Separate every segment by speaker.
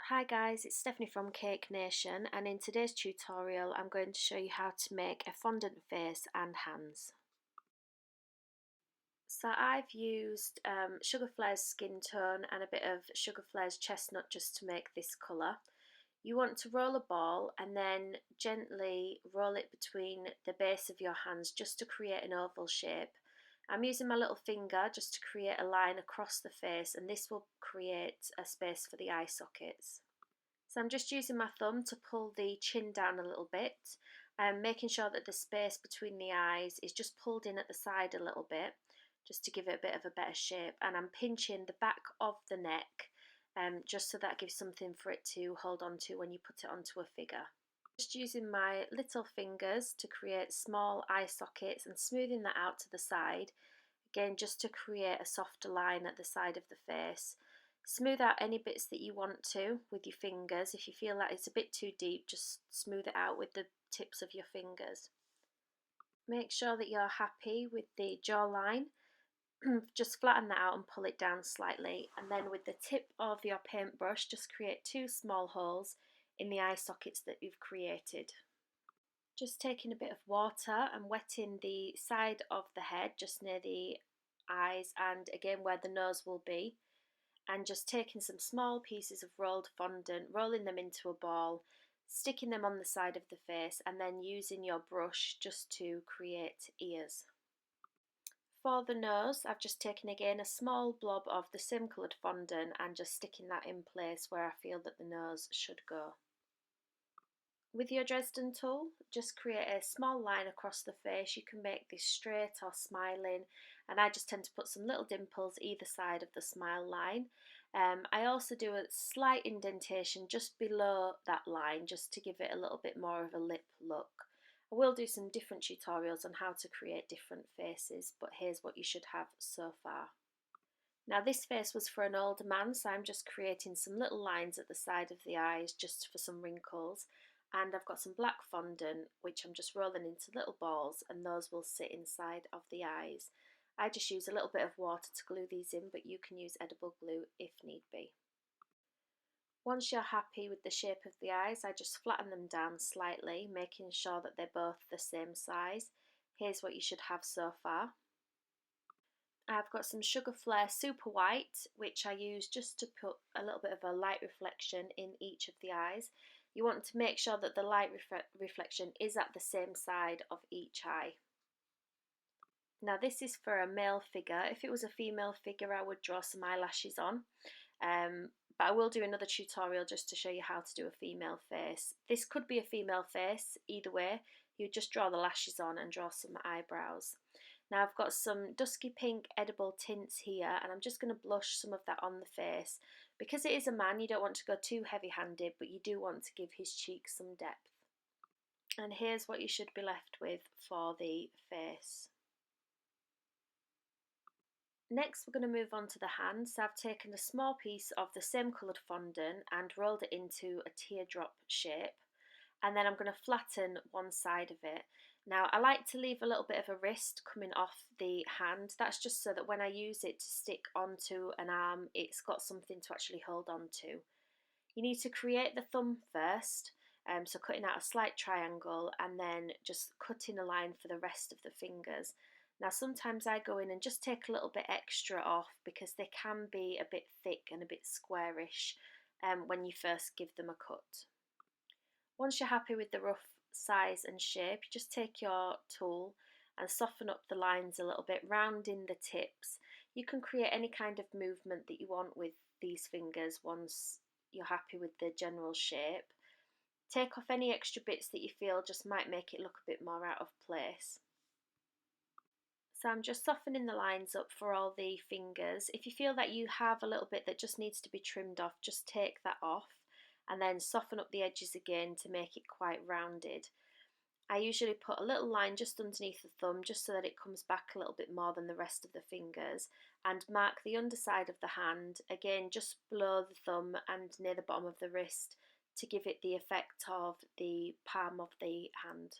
Speaker 1: Hi guys, it's Stephanie from Cake Nation, and in today's tutorial I'm going to show you how to make a fondant face and hands. So I've used Sugar Flare's Skin Tone and a bit of Sugar Flare's Chestnut just to make this colour. You want to roll a ball and then gently roll it between the base of your hands just to create an oval shape. I'm using my little finger just to create a line across the face, and this will create a space for the eye sockets. So I'm just using my thumb to pull the chin down a little bit and making sure that the space between the eyes is just pulled in at the side a little bit, just to give it a bit of a better shape. And I'm pinching the back of the neck just so that gives something for it to hold on to when you put it onto a figure. Just using my little fingers to create small eye sockets and smoothing that out to the side, again just to create a softer line at the side of the face. Smooth out any bits that you want to with your fingers. If you feel that it's a bit too deep, just smooth it out with the tips of your fingers. Make sure that you're happy with the jawline. Just flatten that out and pull it down slightly, and then with the tip of your paintbrush just create two small holes in the eye sockets that you've created. Just taking a bit of water and wetting the side of the head just near the eyes and again where the nose will be, and just taking some small pieces of rolled fondant, rolling them into a ball, sticking them on the side of the face, and then using your brush just to create ears. For the nose, I've just taken again a small blob of the same coloured fondant and just sticking that in place where I feel that the nose should go. With your Dresden tool, just create a small line across the face. You can make this straight or smiling, and I just tend to put some little dimples either side of the smile line. I also do a slight indentation just below that line just to give it a little bit more of a lip look. I will do some different tutorials on how to create different faces, but here's what you should have so far. Now this face was for an older man, so I'm just creating some little lines at the side of the eyes just for some wrinkles. And I've got some black fondant which I'm just rolling into little balls, and those will sit inside of the eyes. I just use a little bit of water to glue these in, but you can use edible glue if need be. Once you're happy with the shape of the eyes, I just flatten them down slightly, making sure that they're both the same size. Here's what you should have so far. I've got some Sugar Flare Super White, which I use just to put a little bit of a light reflection in each of the eyes. You want to make sure that the light reflection is at the same side of each eye. Now this is for a male figure. If it was a female figure, I would draw some eyelashes on. But I will do another tutorial just to show you how to do a female face. This could be a female face, either way. You just draw the lashes on and draw some eyebrows. Now I've got some dusky pink edible tints here, and I'm just going to blush some of that on the face. Because it is a man, you don't want to go too heavy-handed, but you do want to give his cheeks some depth. And here's what you should be left with for the face. Next, we're going to move on to the hands. So I've taken a small piece of the same coloured fondant and rolled it into a teardrop shape, and then I'm going to flatten one side of it. Now I like to leave a little bit of a wrist coming off the hand. That's just so that when I use it to stick onto an arm, it's got something to actually hold on to. You need to create the thumb first, so cutting out a slight triangle and then just cutting a line for the rest of the fingers. Now sometimes I go in and just take a little bit extra off because they can be a bit thick and a bit squarish when you first give them a cut. Once you're happy with the rough size and shape, you just take your tool and soften up the lines a little bit, rounding the tips. You can create any kind of movement that you want with these fingers once you're happy with the general shape. Take off any extra bits that you feel just might make it look a bit more out of place. So I'm just softening the lines up for all the fingers. If you feel that you have a little bit that just needs to be trimmed off, just take that off and then soften up the edges again to make it quite rounded. I usually put a little line just underneath the thumb just so that it comes back a little bit more than the rest of the fingers, and mark the underside of the hand, again just below the thumb and near the bottom of the wrist to give it the effect of the palm of the hand.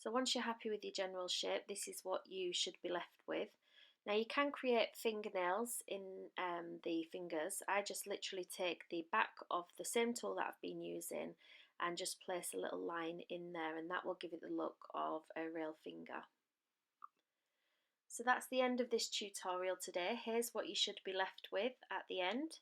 Speaker 1: So once you're happy with your general shape, this is what you should be left with. Now you can create fingernails in the fingers. I just literally take the back of the same tool that I've been using and just place a little line in there, and that will give it the look of a real finger. So that's the end of this tutorial today. Here's what you should be left with at the end.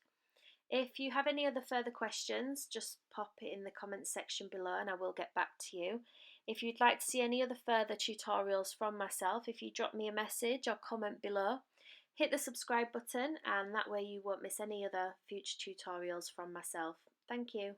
Speaker 1: If you have any other further questions, just pop it in the comments section below and I will get back to you. If you'd like to see any other further tutorials from myself, if you drop me a message or comment below, hit the subscribe button and that way you won't miss any other future tutorials from myself. Thank you.